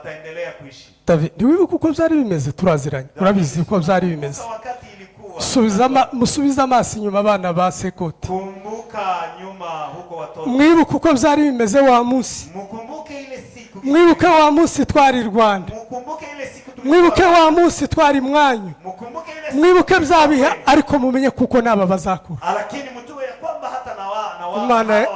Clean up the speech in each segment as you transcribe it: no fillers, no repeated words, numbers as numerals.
ataendelea kuishi. David, ntiwibuka uko byari bimeze? Turaziranye, urabizi uko byari bimeze. Musubiza amaso inyuma abana ba Sekoti. Kumbuka nyuma huko watoto. Mwibuka uko byari bimeze wa munsi. Mukumbuke ile siku. Mwibuke wa munsi twari Rwanda. Mukumbuke ile siku. Mwibuke wa munsi twari Mwanyu. Mukumbuke ile siku. Mwibuke byabiha ariko mumenye kuko naba bazakura. Lakini mtue ya kwamba hata na wa Imana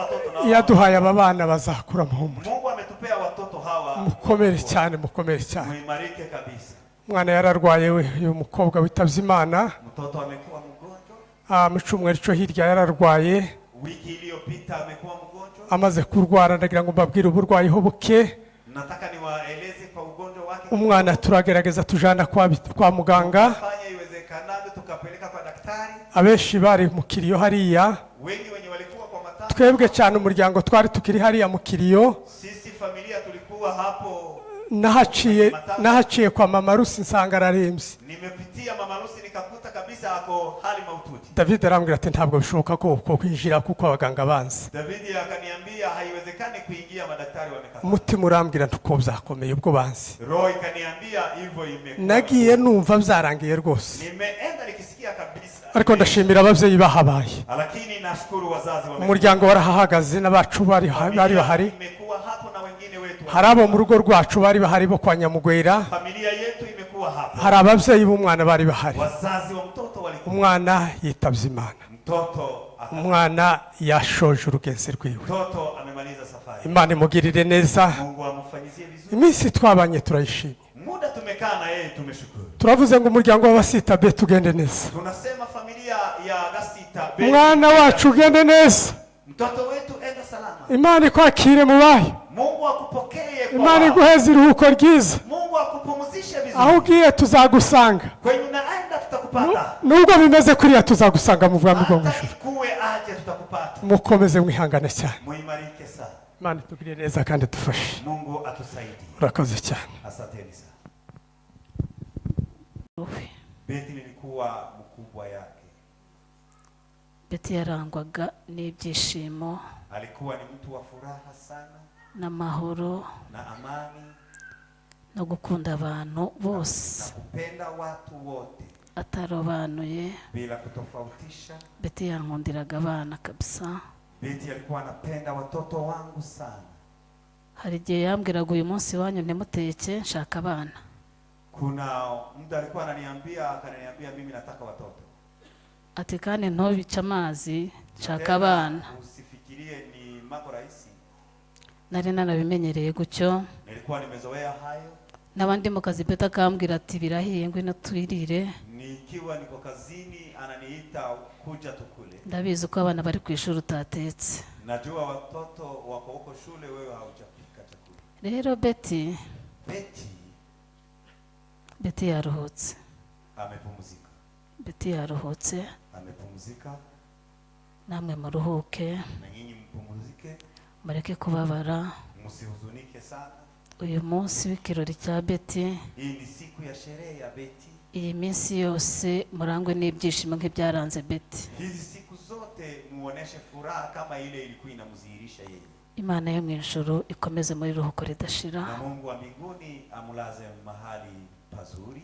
yaduhaye aba bana bazakura muhumure. Mungu ametupea watoto hawa. Mukomere cyane, mukomere cyane. Muimarike kabisa. Mwana yararwaye we, uyu mukobwa witavye Imana. Mtoto amekuwa mgonjwa. Mu cyumweru cyo hirya yararwaye. Wiki iliyopita amekuwa mgonjwa. Amaze kurwara ndagira ngo mbabwire uburwayi ho buke. Nataka niwaeleze kwa ugonjwa wake. Umwana turagerageza tujana kwa muganga. Fanya iwezekanavyo tukapeleka kwa daktari. Abenshi bari mu kiriyo hariya. Wengi wenye walikuwa kwa matanga. Twebwe cyane umuryango twari tukiri hariya mu kiriyo. Sisi familia tulikuwa hapo. Nahaciye kwa Mama Rusi nsanga ararembye. Nimepitia Mama Rusi nikakuta kabisa ako hali mahututi. David arambwira ati ntabwo bishoboka ko kwinjira kuko abaganga banze. David akaniambia haiwezekani kuingia, madaktari wamekataa. Umutima urambwira ntuko byakomeye ubwo banze. Roho ikaniambia hivyo imekuwa. Nagiye numva byarangiye rwose. Nimeenda nikisikia kabisa. Ariko ndashimira abavyeyi bahabaye. Lakini nashukuru wazazi wame. Umuryango warahagaze n'abacu bari bahari. Imekuwa hapo na wengine wetu. Harabo mu rugo rwacu bari bahari bo kwa Nyamugwera. Familia yetu imekuwa hapo. Hari abavyeyi b'umwana bari bahari. Wazazi wa mtoto walikuwa. Umwana yitavye Imana. Umwana yashoje urugenzi rwiwe. Mtoto amemaliza safari. Imana imugirire neza. Mungu amufanyizie vizuri. Iminsi twabanye turayishimye. Muda tumekaa na yeye tumeshukuru. Turavuze ngo umuryango w'Abasita be tugende neza. Tunasema familia ya Gasita be. Mwana wacu ugende neza. Mtoto wetu enda salama. Imana ikwakire mu bayo. Mungu akupokee kwa. Imana iguheze iruhuko ryiza. Mungu akupumzishe vizuri. Aho ugiye tuzagusanga. Kwenye unaenda tutakupata. Nubwo bimeze kuriya tuzagusanga mu bwami bwo mw'ijuru. Kuwe aje tutakupata. Mukomeze mwihangane cyane. Muimarike sana. Imana itugirire neza kandi dufashe. Mungu atusaidie. Urakoze cyane. Asanteni sana. Beti nilikuwa mkubwa yake. Beti yarangwaga n'ibyishimo. Alikuwa ni mtu wa furaha sana. Na mahoro. Na amani. No gukunda abantu bose. Na kupenda watu wote. Atarobanuye. Bila kutofautisha. Beti yankundiraga abana kabisa. Beti alikuwa anapenda watoto wangu sana. Hari igihe yambwiraga uyu munsi wanyu ntimuteke nshaka abana. Kuna mtu alikuwa akaniambia mimi nataka watoto. Ati kandi ntobica amazi nshaka abana. Usifikirie ni mambo rahisi. Nari nanabimenyereye gutyo. Nilikuwa nimezoea hayo. Nabandi mu kazi Beta akambwira ati birahiye ngwino twirire. Nikiwa niko kazini ananiita kuja tukule. Ndabizi ko abana bari ku ishuri utatetse. Najua watoto wako huko shule, wewe haujapika chakula. Rero Beti yaruhutse. Amepumzika. Beti yaruhutse. Amepumzika. Namwe muruhuke. Na nyinyi mpumzike. Mureke kubabara. Musihuzunike sana. Uyu munsi w'ikirori cya Beti. Hii ni siku ya sherehe ya Beti. Iyi minsi yose murangwe n'ibyishimo nk'ibyaranze Beti. Hizi siku zote muoneshe furaha kama ile ilikuwa inamdhihirisha yeye. Imana yo mu ijuru ikomeze muri ruhuko ridashira. Na Mungu wa mbinguni amulaze mahali pazuri.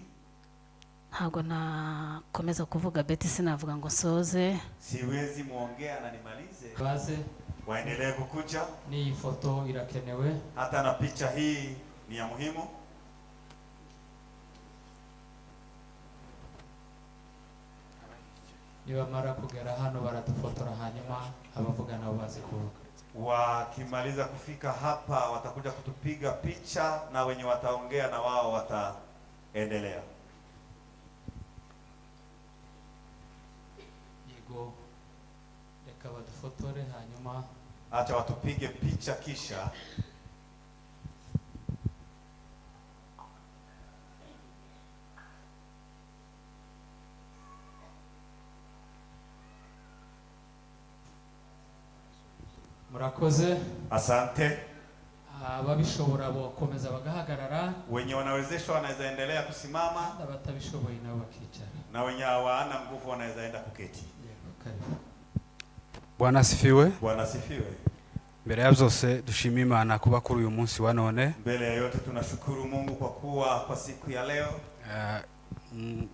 Ntabwo nakomeza kuvuga Beti, sinavuga ngo soze. Siwezi muongea na nimalize. Baze waendelee kukuja. Ni foto irakenewe. Hata na picha hii ni ya muhimu. Nibamara kugera hano baratufotora hanyuma abavuga nabo bazi kuvuga. Wakimaliza kufika hapa watakuja kutupiga picha na wenye wataongea na wao wataendelea. Yego reka badufotore hanyuma acha watupige picha kisha murakoze. Asante. Ababishobora bokomeza bagahagarara. Wenye wanawezeshwa wanaweza endelea kusimama. Abatabishoboye nabo bakicara. Na wenye hawana nguvu wanaweza enda kuketi. Yego, karibu. Bwana asifiwe. Bwana asifiwe. mbere ya byose dushima Imana kuba kuri uyu munsi wa none. Mbele ya yote tunashukuru Mungu kwa kuwa kwa siku ya leo.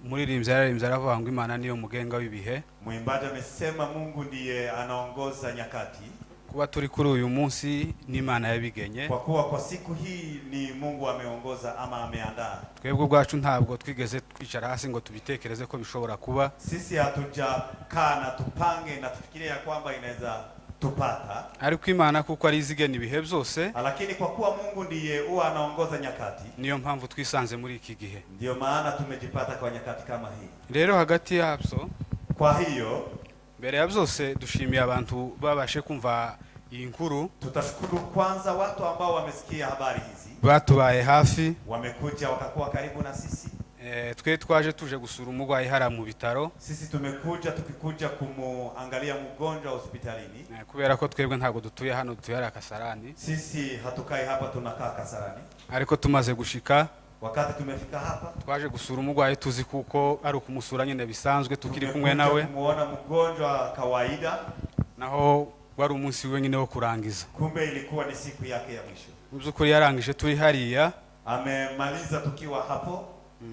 Muririmbyi aravuga ngo Imana niyo mugenga w'ibihe. Mwimbaji amesema Mungu ndiye anaongoza nyakati. Kuba turi kuri uyu munsi ni Imana yabigenye. Kwa kuwa kwa siku hii ni Mungu ameongoza ama ameandaa. Twebwe ubwacu ntabwo twigeze twicara hasi ngo tubitekereze ko bishobora kuba. Sisi hatujakaa na tupange na tufikirie ya kwamba inaweza tupata. Ariko Imana kuko ari izigena ibihe byose. Lakini kwa kuwa Mungu ndiye huwa anaongoza nyakati. Niyo mpamvu twisanze muri iki gihe. Ndio maana tumejipata kwa nyakati kama hii. Rero hagati yabyo, kwa hiyo mbere ya byose dushimiye abantu babashe kumva iyi nkuru. Tutashukuru kwanza watu ambao wamesikia habari hizi. Batubaye hafi. Wamekuja wakakuwa karibu na sisi. Twe twaje tuje gusura umugwayi hara mu bitaro. Sisi tukikuja kumuangalia mgonjwa hospitalini. Kubera ko twebwe ntago dutuye hano, dutuye hara Kasarani. Sisi hatukai hapa, tunakaa Kasarani. Ariko tumaze gushika, wakati tumefika hapa, twaje gusura umugwayi tuzi kuko ari ukumusura nyine bisanzwe tukiri kumwe nawe. Kumuona mgonjwa kawaida. Naho wari umunsi wenyine wo kurangiza. Kumbe ilikuwa ni siku yake ya mwisho. Mubyukuri yarangije turi hariya. Amemaliza tukiwa hapo.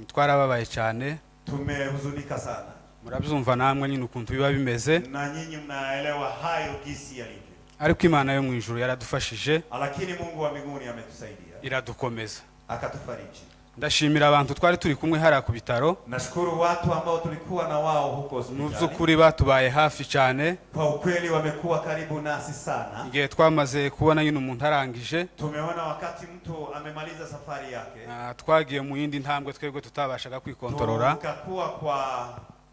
Twarababaye cyane. Tumehuzunika sana. Murabyumva namwe nyine ukuntu biba bimeze. Na nyinyi mnaelewa hayo gisi yalivyo. Ariko Imana yo mu ijuru yaradufashije. Lakini Mungu wa mbinguni ametusaidia. Iradukomeza. Akatufariji. Ndashimira abantu twari turi kumwe hara ku bitaro. Nashukuru watu ambao tulikuwa na wao huko hospitali. Mubyukuri batubaye hafi cyane. Kwa ukweli wamekuwa karibu nasi sana. Igihe twamaze kubona nyine umuntu arangije. Tumeona wakati mtu amemaliza safari yake. Twagiye mu yindi ntambwe twebwe tutabashaga kwikontorora. Tukakuwa kwa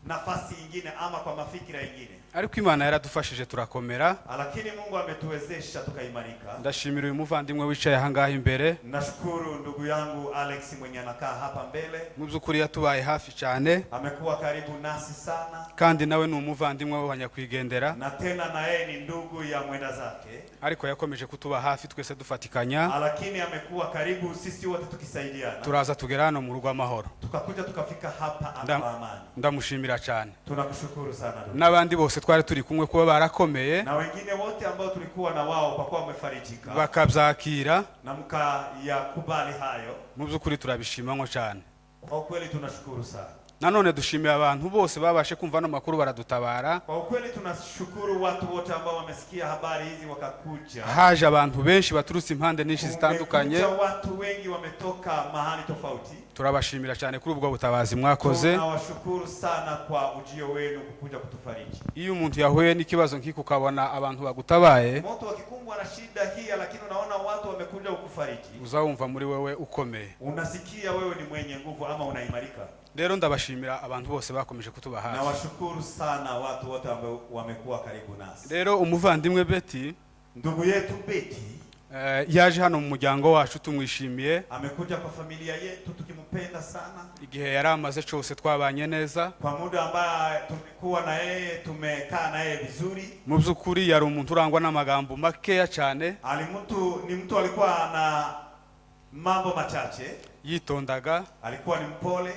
nafasi nyingine ama kwa mafikira nyingine. Ariko Imana yaradufashije turakomera. Lakini Mungu ametuwezesha tukaimarika. Ndashimira uyu muvandimwe wicaye ahangaha imbere. Nashukuru ndugu yangu Alex mwenye anakaa hapa mbele. Mubyukuri yatubaye hafi cyane. Amekuwa karibu nasi sana. Kandi nawe ni umuvandimwe wa nyakwigendera. Na tena na yeye ni ndugu ya mwenda zake. Ariko yakomeje kutuba hafi twese dufatikanya. Lakini amekuwa karibu sisi wote tukisaidiana. Turaza tugera hano mu rugo amahoro. Tukakuja tukafika hapa amani. Ndamushimira cyane. Tunakushukuru sana ndugu. Nabandi bose twari turi kumwe kuba barakomeye. Na wengine wote ambao tulikuwa na wao kwa kuwa wamefarijika. Bakabyakira. Na mkayakubali hayo. Mubyukuri turabishimamo cyane. Kwa kweli tunashukuru sana. Nanone dushimiye abantu bose babashe kumva no makuru baradutabara. Kwa kweli tunashukuru watu wote ambao wamesikia habari hizi wakakuja. Haje abantu benshi baturutse impande nyinshi zitandukanye. Watu wengi wametoka mahali tofauti. Turabashimira cyane kuri ubwo butabazi mwakoze. Tunawashukuru sana kwa ujio wenu kukuja kutufariji. Iyo umuntu yahuye n'ikibazo nk'iko ukabona abantu bagutabaye. Mtu akikumbwa na shida hii lakini unaona watu wamekuja kukufariji. Uzawumva muri wewe ukomeye. Unasikia wewe ni mwenye nguvu ama unaimarika. Rero ndabashimira abantu bose bakomeje kutuba hafi. Na washukuru sana watu wote ambao wamekuwa karibu nasi. Rero umuvandimwe Betty, ndugu yetu Betty, yaje hano mu muryango wacu tumwishimiye. Amekuja kwa familia yetu tukimpenda sana. Igihe yari amaze cyose twabanye neza. Kwa muda ambaye tumekuwa na yeye, tumekaa na yeye vizuri. Mu byukuri yari umuntu urangwa n'amagambo makeya cyane. Ni mtu alikuwa na mambo machache. Yitondaga. Alikuwa ni mpole.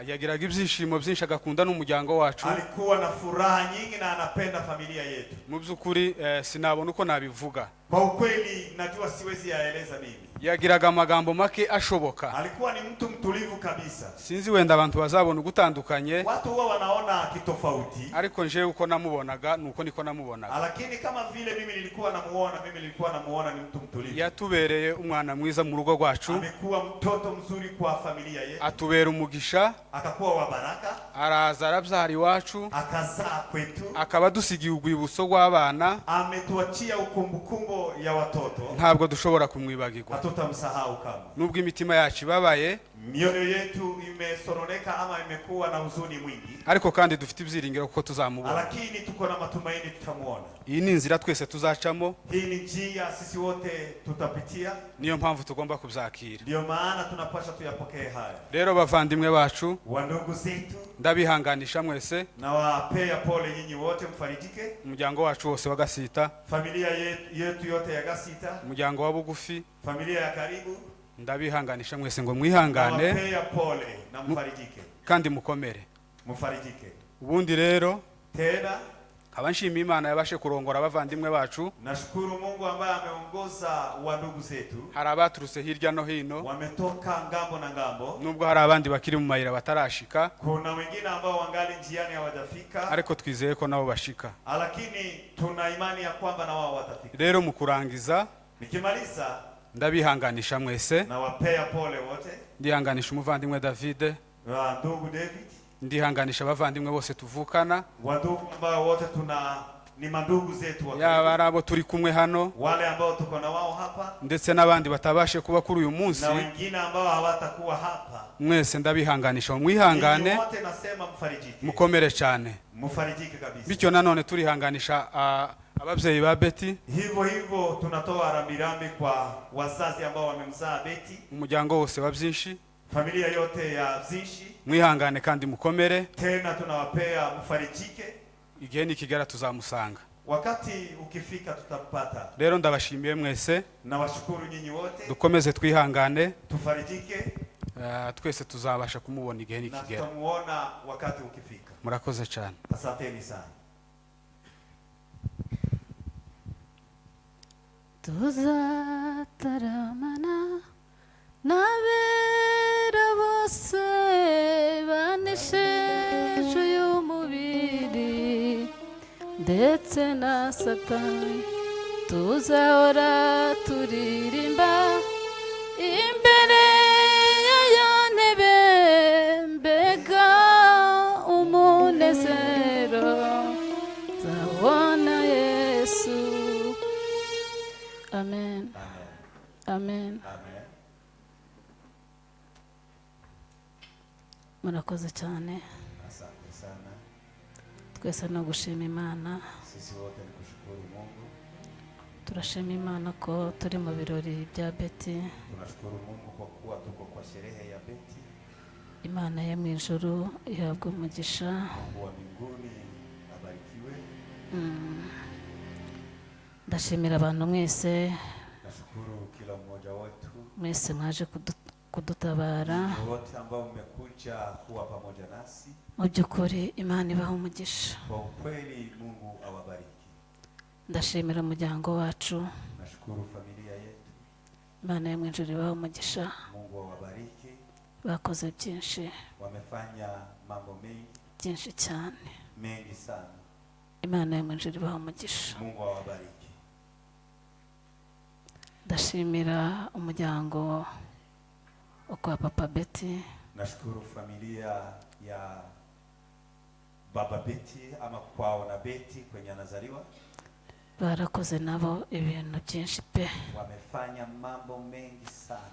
Yagiraga ibyishimo byinshi agakunda n'umuryango wacu. Alikuwa na furaha nyingi na anapenda familia yetu. Mu byukuri sinabona uko nabivuga. Kwa ukweli najua siwezi yaeleza mimi. Yagiraga amagambo make ashoboka. Alikuwa ni mtu mtulivu kabisa. Sinzi wenda abantu bazabona ugutandukanye. Watu huwa wanaona kitofauti. Ariko nje uko namubonaga nuko niko namubonaga. Lakini kama vile mimi nilikuwa namuona ni mtu mtulivu. Yatubereye umwana mwiza mu rugo rwacu. Amekuwa mtoto mzuri kwa familia yetu. Atubera umugisha. Akakuwa wa baraka. Araza arabyara iwacu. Akazaa kwetu. Akaba dusigiye urwibutso rw'abana. Ametuachia ukumbukumbo ya watoto. Ntabwo dushobora kumwibagirwa. Hatutamsahau kama. Nubwo imitima yacu ibabaye. Mioyo yetu imesoroneka ama imekuwa na huzuni mwingi. Ariko kandi dufite ibyiringiro kuko tuzamubona. Lakini tuko na matumaini tutamuona. Iyi ni inzira twese tuzacamo. Hii ni njia sisi wote tutapitia. Niyo mpamvu tugomba kubyakira. Ndio maana tunapaswa tuyapokee haya. Rero bavandimwe bacu, wandugu zetu, ndabihanganisha mwese. Na wapea pole nyinyi wote, mfarijike. Umuryango wacu wose wa Gasita. Familia yetu yote ya Gasita. Umuryango wa bugufi. Familia ya karibu. Ndabihanganisha mwese ngo mwihangane. Wapea pole na mfarijike. Kandi mukomere. Mfarijike. Ubundi rero tena nkaba nshimiye Imana yabashe kurongora abavandimwe bacu. Nashukuru Mungu ambaye ameongoza wa ndugu zetu. Hari abaturutse hirya no hino, Wametoka ngambo na ngambo. nubwo hari abandi bakiri mu mayira batarashika, Kuna wengine ambao wangali njiani hawajafika. ariko twizeye ko nabo bashika. Lakini tuna imani ya kwamba na wao watafika. Rero mu kurangiza, Nikimaliza ndabihanganisha mwese. na wapea pole wote. Ndihanganisha umuvandimwe David, Ndugu David. ndihanganisha abavandimwe bose tuvukana, Wandugu ambao wote ni mandugu zetu wa yaba arabo turi kumwe hano, wale ambao tuko na wao hapa, ndetse n'abandi batabashe kuba kuri uyu munsi. na wengine ambao hawatakuwa hapa. Mwese ndabihanganisha, mwihangane, Wote nasema mfarijike. mukomere cyane. Mfarijike kabisa. Bityo nanone turihanganisha ababyeyi ba Betty, Hivyo hivyo tunatoa rambirambi kwa wazazi ambao wamemzaa Betty, umuryango wose wa Byinshi. familia yote ya Byinshi. Mwihangane kandi mukomere, Tena tunawapea mfarijike. igihe nikigera tuzamusanga. Wakati ukifika tutampata. Rero ndabashimiye mwese, Na washukuru nyinyi wote. dukomeze twihangane, Tufarijike twese tuzabasha kumubona igihe na nikigera. tutamuona wakati ukifika. Murakoze cyane. Asanteni sana. Tuzataramana n'abera bose banesheje uyu mubiri ndetse na Satani, tuzahora turirimba imbere y'ayo ntebe, mbega umunezero nzabona Yesu. Amen. Amen. Amen. Murakoze cyane. Asante sana. Twese no gushima Imana. Sisi wote ni kushukuru Mungu. Turashima Imana ko turi mu birori bya Betty. Tunashukuru Mungu kwa kuwa tuko kwa sherehe ya Betty. Imana yo mu ijuru ihabwe umugisha. Mungu wa mbinguni abarikiwe. Ndashimira abantu mwese, Nashukuru kila mmoja wetu. mwese mwaje kudutabara. Wote ambao mmekuja kuwa pamoja nasi. Mu by'ukuri Imana ibaha umugisha. Kwa ukweli Mungu awabariki. Ndashimira umuryango wacu. Nashukuru familia yetu. Imana yo mu ijuru ibaha umugisha. Mungu awabariki. Bakoze byinshi, Wamefanya mambo byinshi cyane. mengi sana. Imana yo mu ijuru ibaha umugisha. Mungu awabariki. Ndashimira umuryango wo kwa Papa Betty. Nashukuru familia ya Baba Betty ama kwao na Betty kwenye anazaliwa. Barakoze nabo ibintu byinshi pe. Wamefanya mambo mengi sana.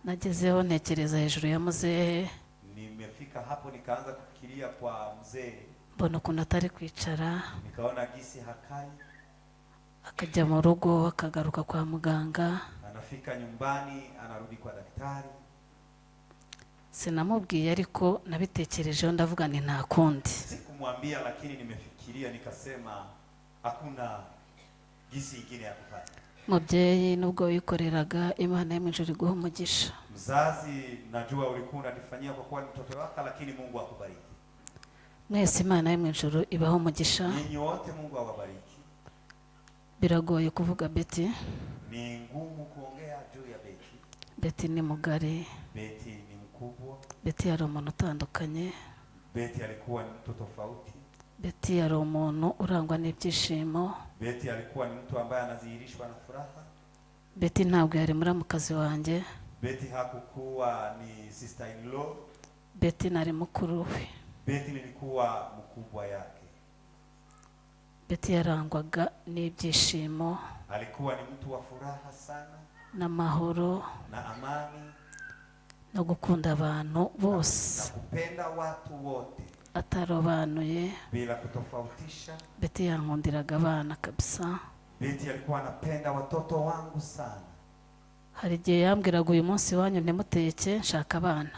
Nagezeho ntekereza hejuru ya muzehe, Nimefika hapo nikaanza kufikiria kwa mzee. mbona ukuntu atari kwicara, Nikaona gisi hakai. akajya mu rugo akagaruka kwa muganga. Anafika nyumbani anarudi kwa daktari. Sinamubwiye ariko nabitekerejeho ndavuga nti nta kundi. Sikumwambia lakini nimefikiria nikasema hakuna gisi ingine ya kufanya. Mubyeyi nubwo wikoreraga, Imana yo mu ijuru iguha umugisha. Mzazi, najua ulikuwa unanifanyia kwa kuwa ni mtoto wako, lakini Mungu akubariki. Mwese Imana yo mu ijuru ibaha umugisha. Ninyi wote Mungu awabariki. Biragoye kuvuga Betty. Ni ngumu kuongea juu ya Betty. Betty ni mugari. Betty ni mkubwa. Betty yari umuntu utandukanye. Betty alikuwa ni mtu tofauti. Betty yari umuntu urangwa n'ibyishimo. Betty alikuwa ni mtu ambaye anadhihirishwa na furaha. Betty ntabwo yari muramukazi wanjye. Betty hakukuwa ni sister in law. Betty nari mukuru we. Betty nilikuwa mkubwa yake. Betty yarangwaga n'ibyishimo. Alikuwa ni mtu wa furaha sana. N'amahoro. Na amani. No gukunda abantu bose. Na kupenda watu wote. Atarobanuye. Bila kutofautisha. Betty yankundiraga abana kabisa. Betty alikuwa anapenda watoto wangu sana. Hari igihe yambwiraga uyu munsi wanyu ntimuteke nshaka abana.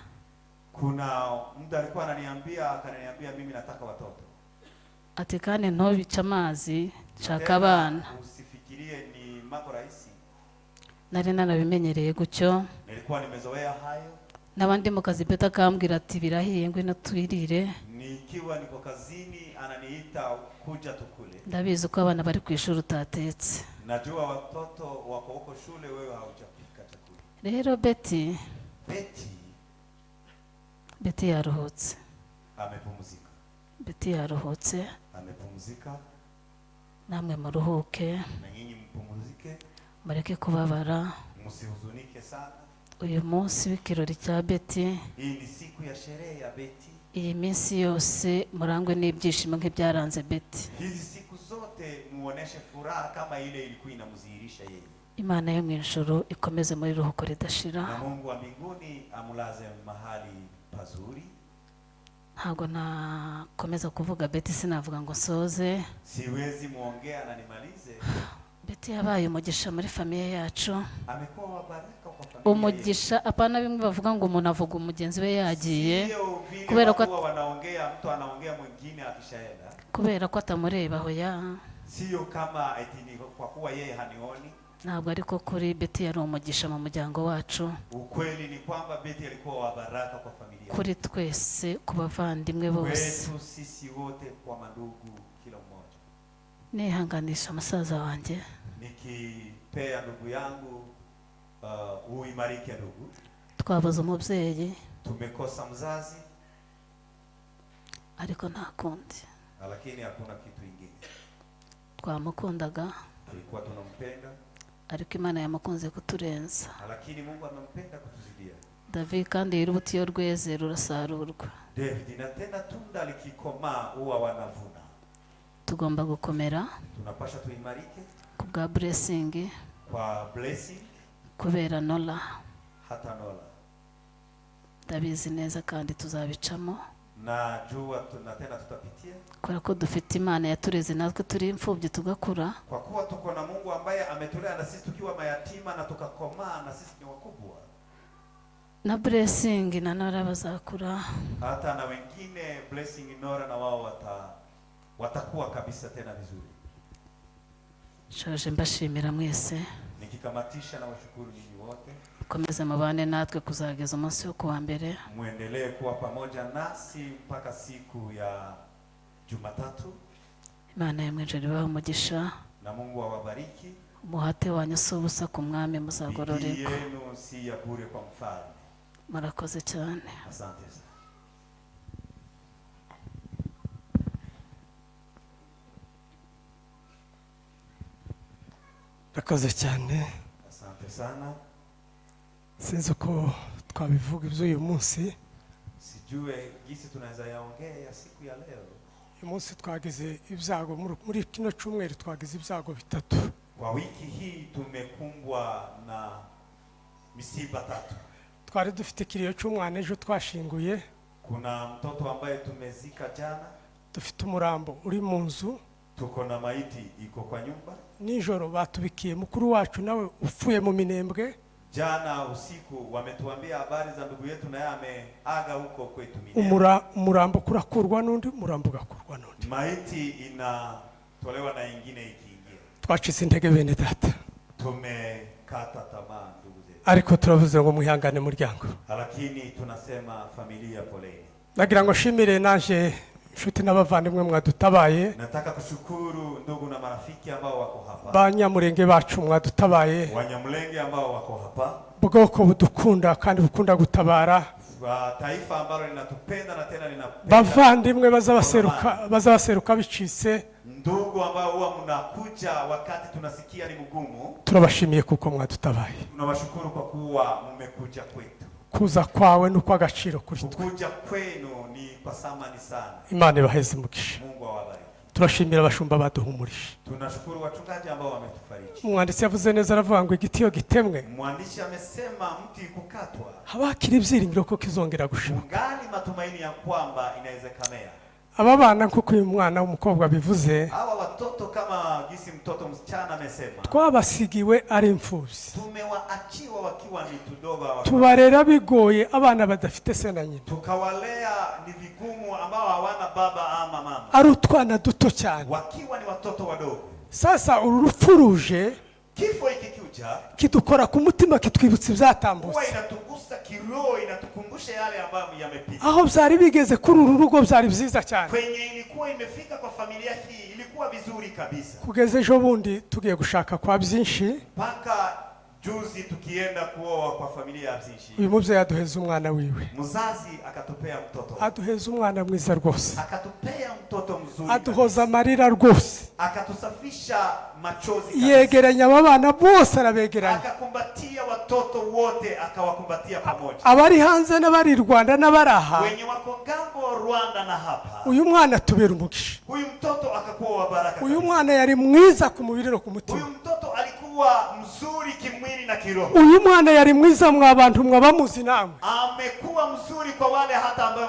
Kuna mtu alikuwa akaniambia mimi nataka watoto. Ati kandi ntubice amazi nshaka abana. Usifikirie ni mambo rahisi. Nari narabimenyereye gutyo. Nilikuwa nimezoea hayo. N'abandi mu kazi Betty akambwira ati birahiye ngwino twirire. nikiwa niko kazini ananiita kuja tukule. ndabizi ko abana bari ku ishuri utatetse. Najua watoto wako huko shule, wewe haujapika chakula. Rero Betty yaruhutse. Amepumzika. Betty yaruhutse. Amepumzika. Namwe muruhuke. Na nyinyi mpumzike. Mureke kubabara. Msihuzunike sana. Uyu munsi w'ikirori cya Betty. Hii ni siku ya sherehe ya Betty. Iyi minsi yose murangwe n'ibyishimo nk'ibyaranze Betty. Hizi siku zote muoneshe furaha kama ile ilikuwa inamdhihirisha yeye. Imana yo mu ijuru ikomeze muri ruhuko ridashira. Na Mungu wa mbinguni amulaze mahali pazuri. Ntabwo nakomeza kuvuga Betty, sinavuga ngo soze. Siwezi muongea na nimalize. Betty yabaye umugisha muri famiye yacu. Amekuwa wabaraka kwa familia. Umugisha apana bimwe bavuga ngo umuntu avuga umugenzi we yagiye. Kubera ko wanaongea, mtu anaongea mwingine akishaenda. Kubera ko atamureba aho ya. Sio kama eti ni kwa kuwa yeye hanioni. Ntabwo ariko kuri Betty yari umugisha mu muryango wacu. Ukweli ni kwamba Betty alikuwa wabaraka kwa familia. Kuri twese kubavandimwe bose. Kwetu sisi wote kwa mandugu kila mmoja. Nihanganisha musaza wanjye. Nikipea ndugu yangu uimarike ndugu. Twabuze umubyeyi. Tumekosa mzazi. Ariko nta kundi. Lakini hakuna kitu kingine. Twamukundaga. Tulikuwa tunampenda. Ariko Imana yamukunze kuturenza. Lakini Mungu amempenda kutuzidia. David kandi y'urubutiyo rweze rurasarurwa. David, na tena tunda likikomaa huwa wanavuna. Tugomba gukomera. Tunapasha tuimarike. Kubwa blessing. Kwa blessing. Kubera Nola. Hata Nola. Ndabizi neza kandi tuzabicamo. Na jua tena tutapitia. Kwa ko dufite Imana yatureze natwe turi imfubyi tugakura. Kwa kuwa tuko na Mungu ambaye ametulea na sisi tukiwa mayatima na tukakomaa na sisi ni wakubwa. Na blessing na Nora bazakura. Hata na wengine blessing Nora na wao watakuwa kabisa tena vizuri. Shoje mbashimira mwese. Nikikamatisha na washukuru nyinyi wote. Komeza mabane natwe kuzageza umunsi wo kuwa mbere. Muendelee kuwa pamoja nasi mpaka siku ya Jumatatu. Imana yamwijeri baho umugisha. Na Mungu awabariki. Umuhate wanyu sobusa ku mwami muzagororeka. Bidii yenu si ya bure kwa mfalme. Murakoze cyane. Asante sana. Murakoze cyane. Asante sana. Sinzi ko twabivuga iby'uyu munsi. Sijue gisi tunaweza yaongea ya siku ya leo. Uyu munsi twagize ibyago muri kino cyumweru twagize ibyago bitatu. Kwa wiki hii tumekumbwa na misiba tatu. Twari dufite kiriyo cy'umwana ejo twashinguye. Kuna mtoto ambaye tumezika jana. Dufite umurambo uri mu nzu. Tuko na maiti iko kwa nyumba. Nijoro batubikiye mukuru wacu nawe upfuye mu Minembwe. Jana usiku wametuambia habari za ndugu yetu na yeye ameaga huko kwetu Minembwe. Umurambo kurakurwa n'undi, umurambo gakurwa n'undi. Maiti inatolewa na nyingine ikiingia. Twacitse intege bene data. Tumekata tamaa ndugu zetu. Ariko turavuze ngo mwihangane muryango. Lakini tunasema familia poleni. Nagira ngo shimire naje nshuti n'abavandimwe mwadutabaye. Nataka kushukuru ndugu na marafiki ambao wako hapa. Banyamurenge bacu mwadutabaye. Wanyamulenge ambao wako hapa. Bwoko budukunda kandi bukunda gutabara. Taifa ambalo linatupenda na tena linapenda. Bavandimwe bazabaseruka bicitse. Ndugu ambao huwa mnakuja wakati tunasikia ni mgumu. Turabashimiye kuko mwadutabaye. Tunawashukuru kwa kuwa mmekuja kwetu. Kuza kwawe nuko agaciro kuri twe. Kuja kwenu ni kwa thamani sana. Imana ibaheze umugisha. Mungu awabariki. Turashimira abashumba baduhumurije. Tunashukuru wachungaji ambao wametufariji. Umwanditsi yavuze neza aravuga ngo igitiyo gitemwe. Mwandishi amesema mti kukatwa. Habakira ibyiringiro ko kizongera gushibuka. Ungali matumaini ya kwamba inawezekana. Aba bana nkuko uyu mwana w'umukobwa bivuze. Hawa watoto kama gisi mtoto msichana amesema. Twabasigiwe ari imfubyi. Tumewaachiwa wakiwa ni tudogo. Tubarera bigoye abana badafite se na nyina. Tukawalea ni vigumu ambao hawana baba ama mama. Ari utwana duto cyane. Wakiwa ni watoto wadogo. Sasa ururufuruje kifo hiki kiuja kidukora ku mutima kitwibutsa ibyatambutse. Huwa inatugusa inatugusa kiroho, inatukumbusha yale ambayo yamepita. aho byari bigeze kuri uru rugo byari byiza cyane, Kwenye ilikuwa imefika kwa familia hii ilikuwa vizuri kabisa. kugeza ejo bundi tugiye gushaka kwa byinshi, Mpaka juzi tukienda kuoa kwa familia ya Byinshi, uyu mubyeyi aduheza umwana wiwe, mzazi akatupea mtoto, aduheza umwana mwiza rwose, akatupea mtoto mzuri, aduhoza amarira rwose, akatusafisha machozi kabisa. yegeranya aba bana bose, arabegeranya, Akakumbatia watoto wote, akawakumbatia pamoja, abari hanze n'abari i Rwanda n'abari aha. wenye wako ngambo Rwanda na hapa. Uyu mwana tubera umugisha, Huyu mtoto akakuwa wa baraka uyu kabisa. mwana yari mwiza ku mubiri no ku mutima, Huyu mtoto alikuwa mzuri kimwili na kiroho. uyu mwana yari mwiza mwa bantu mwabamuzi namwe. Amekuwa mzuri kwa wale hata ambao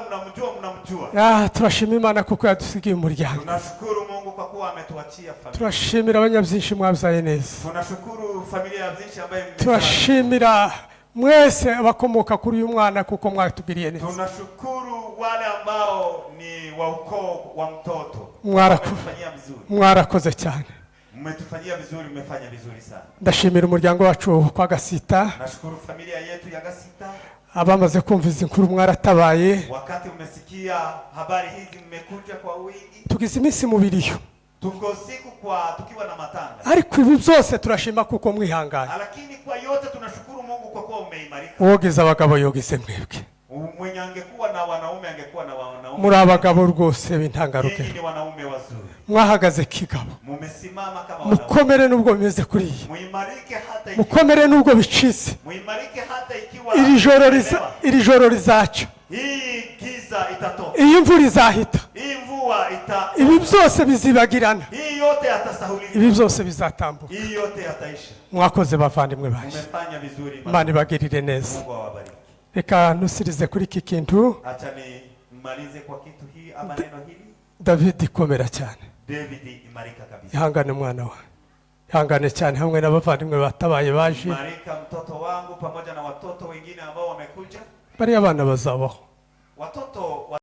mnamjua. Turashima Imana kuko yadusigiye umuryango, Tunashukuru Mungu kwa kuwa ametuachia familia. turashimira abanyabyinshi mwabyaye neza, Tunashukuru familia ya Byinshi ambayo turashimira mwese abakomoka kuri uyu mwana kuko mwatugiriye neza. tunashukuru wale ambao ni wa ukoo wa mtoto. Mwaratufanyia vizuri. Mwarakoze cyane. Mmetufanyia vizuri, mmefanya vizuri sana. Ndashimira umuryango wacu kwa Gasita. Nashukuru familia yetu ya Gasita. Abamaze kumva izi nkuru mwaratabaye. Wakati mmesikia habari hizi mmekuja kwa wingi. Tugize iminsi mubiriyo. Tuko siku tukiwa na matanga. Ariko ibi byose turashima kuko mwihangana. Lakini kwa yote tunashukuru Mungu kwa kuwa umeimarika. Wogeza abagabo yogeze mwebwe. Mwenye angekuwa na wanaume angekuwa na wanaume. Muri abagabo rwose b'intangaruke. Nyinyi ni wanaume wazuri. Mwahagaze kigabo. Mumesimama kama wanaume. Mukomere nubwo bimeze kuri iyi. Muimarike hata ikiwa. Mukomere nubwo bicitse. Muimarike hata ikiwa. Iri joro rizaca. Hii giza itatoka. Iyi mvura izahita. Hii mvua Ibi byose bizibagirana. Hii yote yatasahulika. Ibi byose bizatambuka. Hii yote yataisha. Mwakoze bavandimwe baje. Mumefanya vizuri. Imana ibagirire neza. Mungu awabariki. Reka nusirize kuri iki kintu. Acha nimalize kwa kitu hii ama neno hili. David komera cyane. David imarika kabisa. Ihangane mwana wa. Ihangane cyane hamwe n'abavandimwe batabaye baje. Imarika mtoto wangu pamoja na watoto wengine ambao wamekuja. Bari abana bazabaho. Watoto